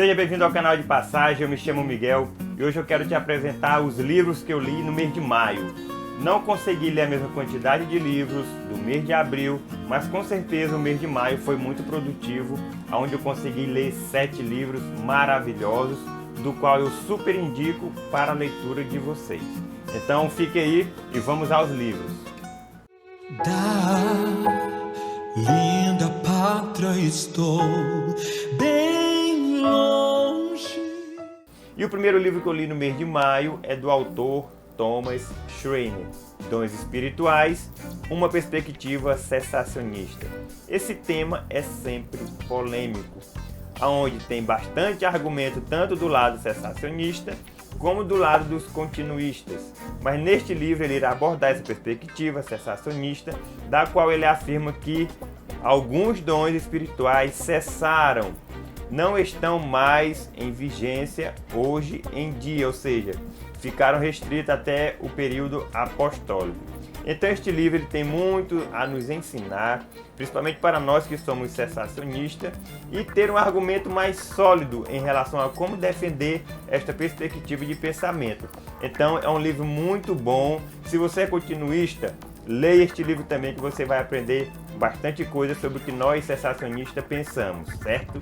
Seja bem-vindo ao canal de Passagem, eu me chamo Miguel e hoje eu quero te apresentar os livros que eu li no mês de maio. Não consegui ler a mesma quantidade de livros do mês de abril, mas com certeza o mês de maio foi muito produtivo, onde eu consegui ler 7 livros maravilhosos, do qual eu super indico para a leitura de vocês. Então fique aí e vamos aos livros. Da linda pátria estou bem longe. E o primeiro livro que eu li no mês de maio é do autor Thomas Schreiner, Dons Espirituais, uma perspectiva cessacionista. Esse tema é sempre polêmico, onde tem bastante argumento tanto do lado cessacionista como do lado dos continuistas. Mas neste livro ele irá abordar essa perspectiva cessacionista, da qual ele afirma que alguns dons espirituais cessaram, não estão mais em vigência hoje em dia, ou seja, ficaram restritos até o período apostólico. Então este livro ele tem muito a nos ensinar, principalmente para nós que somos cessacionistas, e ter um argumento mais sólido em relação a como defender esta perspectiva de pensamento. Então é um livro muito bom. Se você é continuista, leia este livro também, que você vai aprender bastante coisa sobre o que nós cessacionistas pensamos, certo?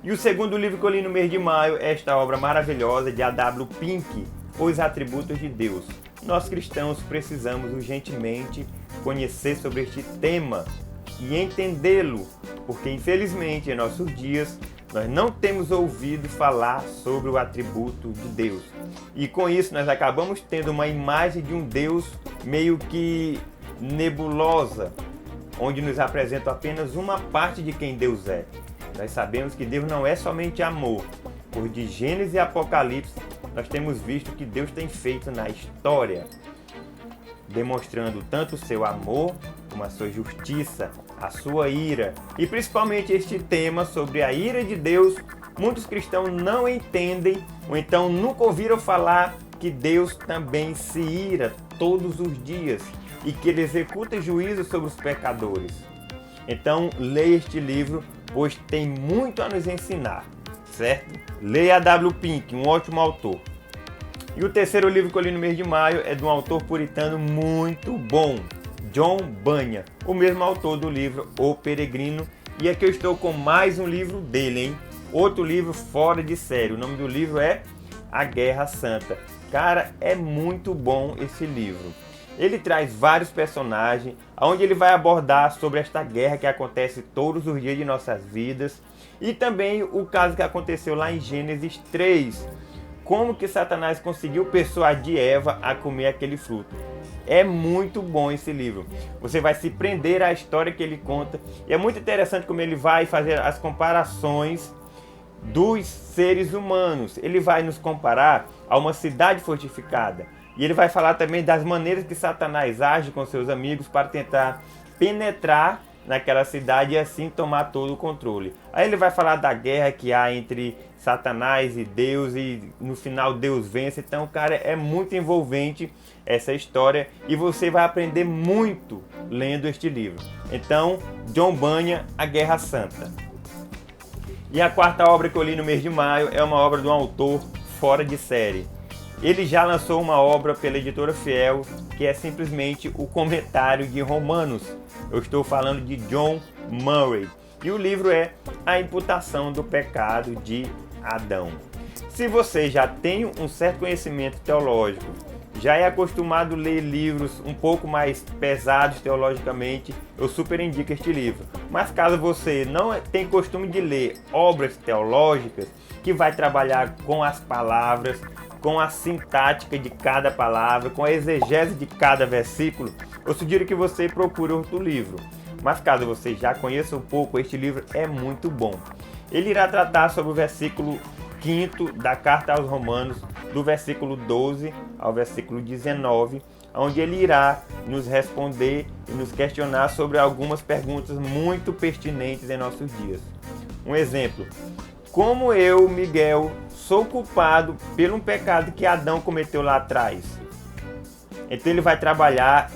E o segundo livro que eu li no mês de maio é esta obra maravilhosa de A.W. Pink, Os Atributos de Deus. Nós cristãos precisamos urgentemente conhecer sobre este tema e entendê-lo, porque infelizmente em nossos dias nós não temos ouvido falar sobre o atributo de Deus. E com isso nós acabamos tendo uma imagem de um Deus meio que nebulosa, onde nos apresenta apenas uma parte de quem Deus é. Nós sabemos que Deus não é somente amor, por de Gênesis e Apocalipse nós temos visto que Deus tem feito na história, demonstrando tanto o seu amor como a sua justiça, a sua ira. E principalmente este tema sobre a ira de Deus, muitos cristãos não entendem ou então nunca ouviram falar que Deus também se ira todos os dias e que ele executa juízo sobre os pecadores. Então leia este livro, pois tem muito a nos ensinar, certo? Leia A.W. Pink, um ótimo autor. E o terceiro livro que eu li no mês de maio é de um autor puritano muito bom, John Bunyan, o mesmo autor do livro O Peregrino. E aqui eu estou com mais um livro dele, hein? Outro livro fora de série. O nome do livro é A Guerra Santa. Cara, é muito bom esse livro. Ele traz vários personagens, onde ele vai abordar sobre esta guerra que acontece todos os dias de nossas vidas, e também o caso que aconteceu lá em Gênesis 3, como que Satanás conseguiu persuadir Eva a comer aquele fruto. É muito bom esse livro. Você vai se prender à história que ele conta, e é muito interessante como ele vai fazer as comparações dos seres humanos. Ele vai nos comparar a uma cidade fortificada. E ele vai falar também das maneiras que Satanás age com seus amigos para tentar penetrar naquela cidade e assim tomar todo o controle. Aí ele vai falar da guerra que há entre Satanás e Deus, e no final Deus vence. Então, cara, é muito envolvente essa história e você vai aprender muito lendo este livro. Então, John Bunyan, A Guerra Santa. E a quarta obra que eu li no mês de maio é uma obra de um autor fora de série. Ele já lançou uma obra pela editora Fiel, que é simplesmente o comentário de Romanos. Eu estou falando de John Murray. E o livro é A Imputação do Pecado de Adão. Se você já tem um certo conhecimento teológico, já é acostumado a ler livros um pouco mais pesados teologicamente, eu super indico este livro. Mas caso você não tem costume de ler obras teológicas, que vai trabalhar com as palavras, com a sintática de cada palavra, com a exegese de cada versículo, eu sugiro que você procure outro livro. Mas caso você já conheça um pouco, este livro é muito bom. Ele irá tratar sobre o versículo 5º da carta aos Romanos, do versículo 12 ao versículo 19, onde ele irá nos responder e nos questionar sobre algumas perguntas muito pertinentes em nossos dias. Um exemplo: como eu, Miguel, sou culpado pelo um pecado que Adão cometeu lá atrás? Então ele vai trabalhar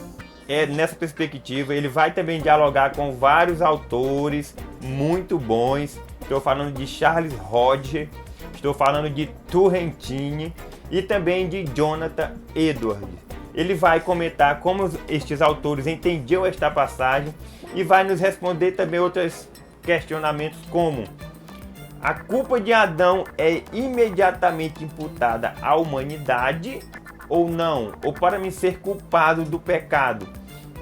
nessa perspectiva. Ele vai também dialogar com vários autores muito bons estou falando de Charles Hodge, estou falando de Turrentine e também de Jonathan Edwards. Ele vai comentar como estes autores entendiam esta passagem e vai nos responder também outros questionamentos como: a culpa de Adão é imediatamente imputada à humanidade ou não? Ou para me ser culpado do pecado,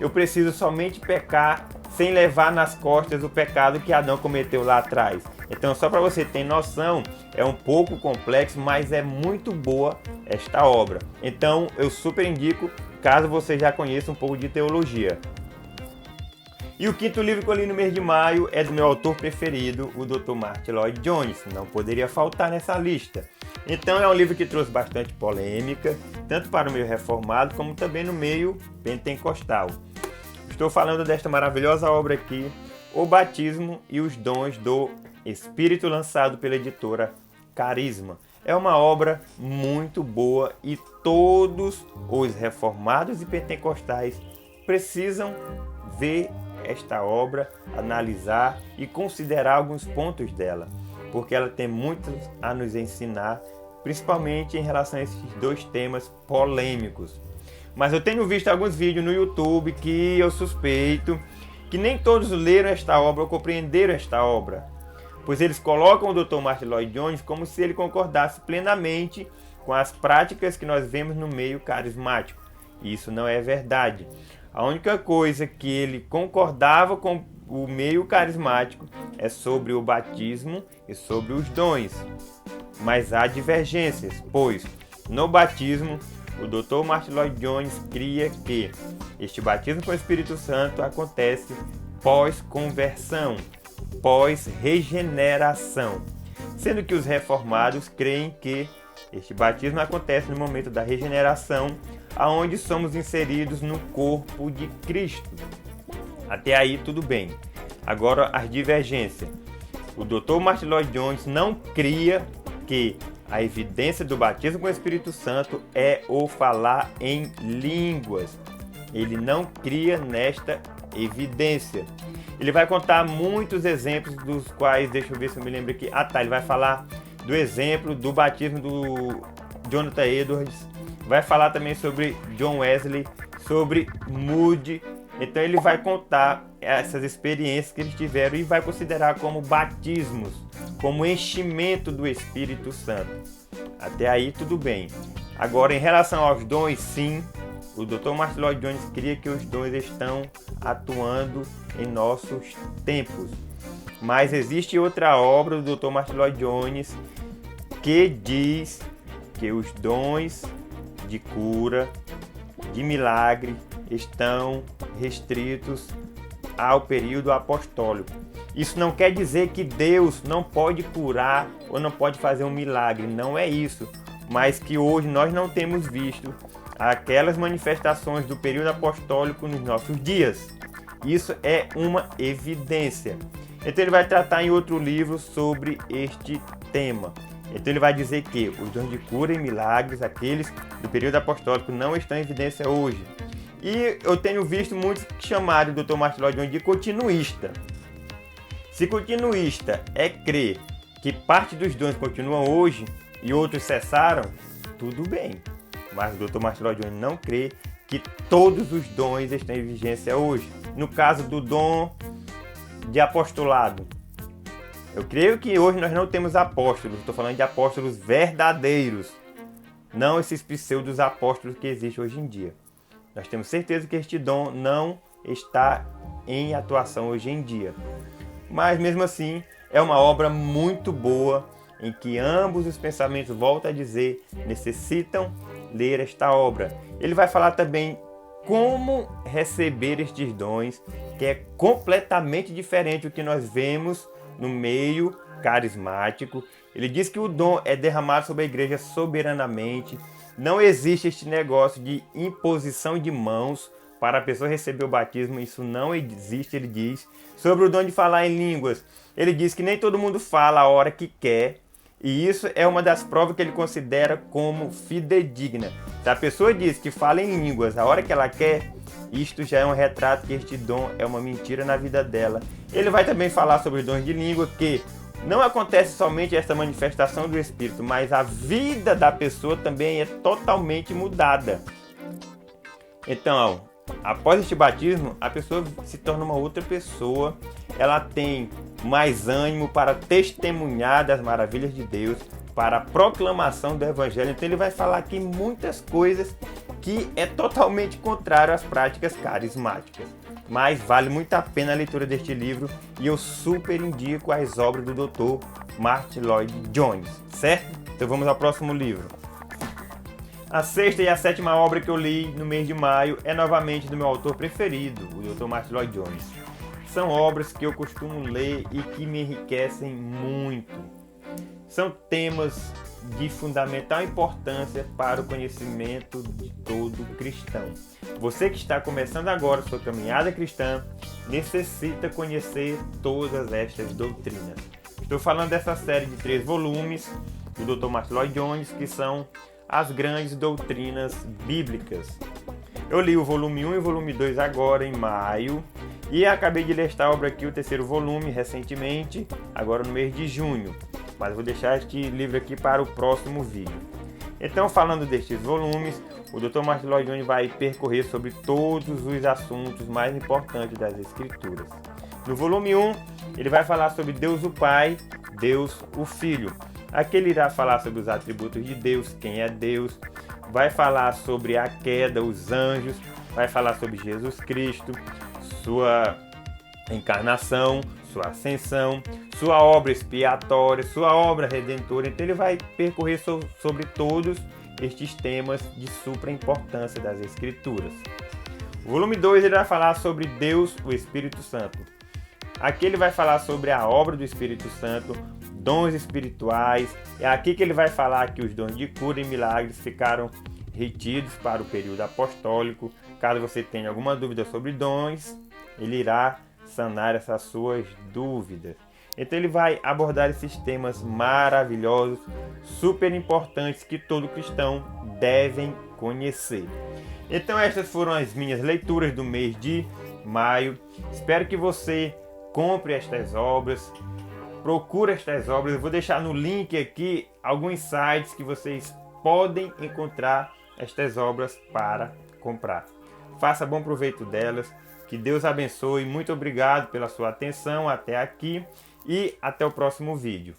eu preciso somente pecar sem levar nas costas o pecado que Adão cometeu lá atrás? Então, só para você ter noção, é um pouco complexo, mas é muito boa esta obra. Então, eu super indico, caso você já conheça um pouco de teologia. E o quinto livro que eu li no mês de maio é do meu autor preferido, o Dr. Martyn Lloyd-Jones. Não poderia faltar nessa lista. Então, é um livro que trouxe bastante polêmica, tanto para o meio reformado, como também no meio pentecostal. Estou falando desta maravilhosa obra aqui, O Batismo e os Dons do Espírito, lançado pela editora Carisma. É uma obra muito boa e todos os reformados e pentecostais precisam ver esta obra, analisar e considerar alguns pontos dela, porque ela tem muito a nos ensinar, principalmente em relação a esses dois temas polêmicos. Mas eu tenho visto alguns vídeos no YouTube que eu suspeito que nem todos leram esta obra ou compreenderam esta obra, pois eles colocam o Dr. Martyn Lloyd-Jones como se ele concordasse plenamente com as práticas que nós vemos no meio carismático. E isso não é verdade. A única coisa que ele concordava com o meio carismático é sobre o batismo e sobre os dons. Mas há divergências, pois no batismo o Dr. Martyn Lloyd-Jones cria que este batismo com o Espírito Santo acontece pós-conversão, pós-regeneração, sendo que os reformados creem que este batismo acontece no momento da regeneração, aonde somos inseridos no corpo de Cristo. Até aí tudo bem. Agora as divergências. O Dr. Martyn Lloyd-Jones não cria que a evidência do batismo com o Espírito Santo é o falar em línguas. Ele não cria nesta evidência. Ele vai contar muitos exemplos, dos quais, deixa eu ver se eu me lembro aqui. Ele vai falar do exemplo do batismo do Jonathan Edwards. Vai falar também sobre John Wesley, sobre Moody. Então ele vai contar essas experiências que eles tiveram e vai considerar como batismos, como enchimento do Espírito Santo. Até aí tudo bem. Agora, em relação aos dons, sim, o Dr. Martyn Lloyd-Jones cria que os dons estão atuando em nossos tempos. Mas existe outra obra do Dr. Martyn Lloyd-Jones que diz que os dons de cura, de milagre, estão restritos ao período apostólico. Isso não quer dizer que Deus não pode curar ou não pode fazer um milagre, não é isso. Mas que hoje nós não temos visto aquelas manifestações do período apostólico nos nossos dias. Isso é uma evidência. Então ele vai tratar em outro livro sobre este tema. Então ele vai dizer que os dons de cura e milagres, aqueles do período apostólico, não estão em evidência hoje. E eu tenho visto muitos chamarem o Dr. Martyn Lloyd-Jones de continuista. Se continuista é crer que parte dos dons continuam hoje e outros cessaram, tudo bem. Mas o Dr. Martyn Lloyd-Jones não crê que todos os dons estão em vigência hoje. No caso do dom de apostolado, eu creio que hoje nós não temos apóstolos. Estou falando de apóstolos verdadeiros, não esses pseudos apóstolos que existem hoje em dia. Nós temos certeza que este dom não está em atuação hoje em dia. Mas mesmo assim, é uma obra muito boa, em que ambos os pensamentos, volto a dizer, necessitam ler esta obra. Ele vai falar também como receber estes dons, que é completamente diferente do que nós vemos no meio carismático. Ele diz que o dom é derramado sobre a igreja soberanamente. Não existe este negócio de imposição de mãos para a pessoa receber o batismo. Isso não existe, ele diz. Sobre o dom de falar em línguas, ele diz que nem todo mundo fala a hora que quer. E isso é uma das provas que ele considera como fidedigna. Se a pessoa diz que fala em línguas a hora que ela quer, isto já é um retrato que este dom é uma mentira na vida dela. Ele vai também falar sobre os dons de língua, que Não acontece somente essa manifestação do Espírito, mas a vida da pessoa também é totalmente mudada. Então, após este batismo, a pessoa se torna uma outra pessoa, ela tem mais ânimo para testemunhar das maravilhas de Deus, para a proclamação do Evangelho. Então ele vai falar aqui muitas coisas que é totalmente contrário às práticas carismáticas. Mas vale muito a pena a leitura deste livro e eu super indico as obras do Dr. Martyn Lloyd-Jones, certo? Então vamos ao próximo livro. A sexta e a sétima obra que eu li no mês de maio é novamente do meu autor preferido, o Dr. Martyn Lloyd-Jones. São obras que eu costumo ler e que me enriquecem muito. São temas de fundamental importância para o conhecimento de todo cristão. Você que está começando agora sua caminhada cristã, necessita conhecer todas estas doutrinas. Estou falando dessa série de 3 volumes do Dr. Martyn Lloyd-Jones, que são as grandes doutrinas bíblicas. Eu li o volume 1 e o volume 2 agora em maio e acabei de ler esta obra aqui, o 3º volume, recentemente, agora no mês de junho. Mas vou deixar este livro aqui para o próximo vídeo. Então, falando destes volumes, o Dr. Martyn Lloyd-Jones vai percorrer sobre todos os assuntos mais importantes das Escrituras. No volume 1, ele vai falar sobre Deus o Pai, Deus o Filho. Aqui ele irá falar sobre os atributos de Deus, quem é Deus, vai falar sobre a queda, os anjos, vai falar sobre Jesus Cristo, sua encarnação, sua ascensão, sua obra expiatória, sua obra redentora. Então ele vai percorrer sobre todos estes temas de supra importância das Escrituras. O volume 2 ele vai falar sobre Deus, o Espírito Santo. Aqui ele vai falar sobre a obra do Espírito Santo, dons espirituais. É aqui que ele vai falar que os dons de cura e milagres ficaram retidos para o período apostólico. Caso você tenha alguma dúvida sobre dons, ele irá sanar essas suas dúvidas. Então ele vai abordar esses temas maravilhosos, super importantes que todo cristão deve conhecer. Então estas foram as minhas leituras do mês de maio. Espero que você compre estas obras, procure estas obras. Eu vou deixar no link aqui alguns sites que vocês podem encontrar estas obras para comprar. Faça bom proveito delas. Que Deus abençoe. Muito obrigado pela sua atenção até aqui e até o próximo vídeo.